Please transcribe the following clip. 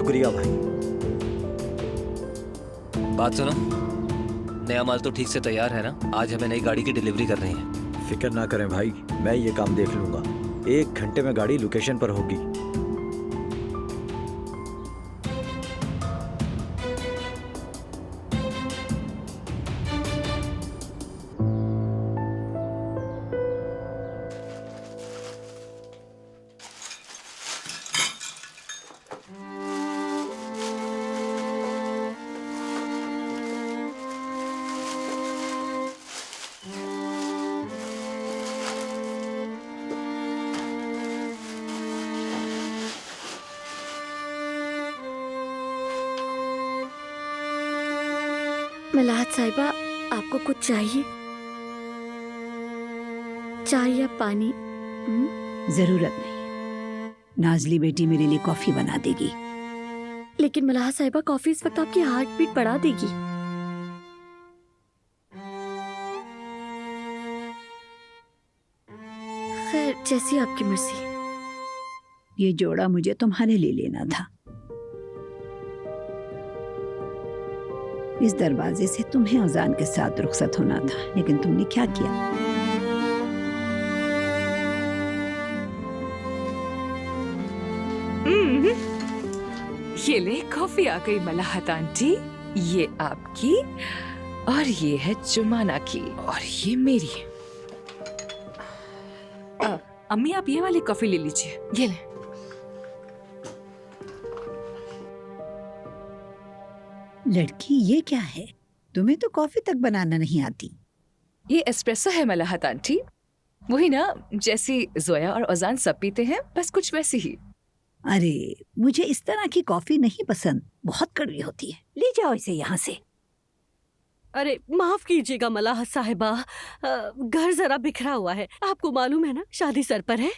शुक्रिया भाई। बात सुनो, नया माल तो ठीक से तैयार है ना? आज हमें नई गाड़ी की डिलीवरी करनी है। फिक्र ना करें भाई, मैं ये काम देख लूंगा। 1 घंटे में गाड़ी लोकेशन पर होगी। मलाहत साहिबा, आपको कुछ चाहिए? चाय या पानी? जरूरत नहीं, नाजली बेटी मेरे लिए कॉफी बना देगी। लेकिन मलाहत साहिबा, कॉफी इस वक्त आपकी हार्ट बीट बढ़ा देगी। खैर, जैसी आपकी मर्जी। ये जोड़ा मुझे तुम्हारे लिए लेना था। इस दरवाजे से तुम्हें अजान के साथ रुखसत होना था, लेकिन तुमने क्या किया? ये ले, कॉफी आ गई मलाहत आंटी। ये आपकी और ये है जुमाना की और ये मेरी। अम्मी, आप ये वाली कॉफी ले लीजिए। ये ले। लड़की, ये क्या है? तुम्हें तो कॉफी तक बनाना नहीं आती। ये एस्प्रेसो है मलाहत आंटी, वही ना जैसी जोया और अजान सब पीते हैं, बस कुछ वैसी ही। अरे, मुझे इस तरह की कॉफी नहीं पसंद, बहुत कड़वी होती है। ले जाओ इसे यहाँ से। अरे माफ कीजिएगा मलाहत साहिबा, घर जरा बिखरा हुआ है। आपको मालूम है ना, शादी सर पर है।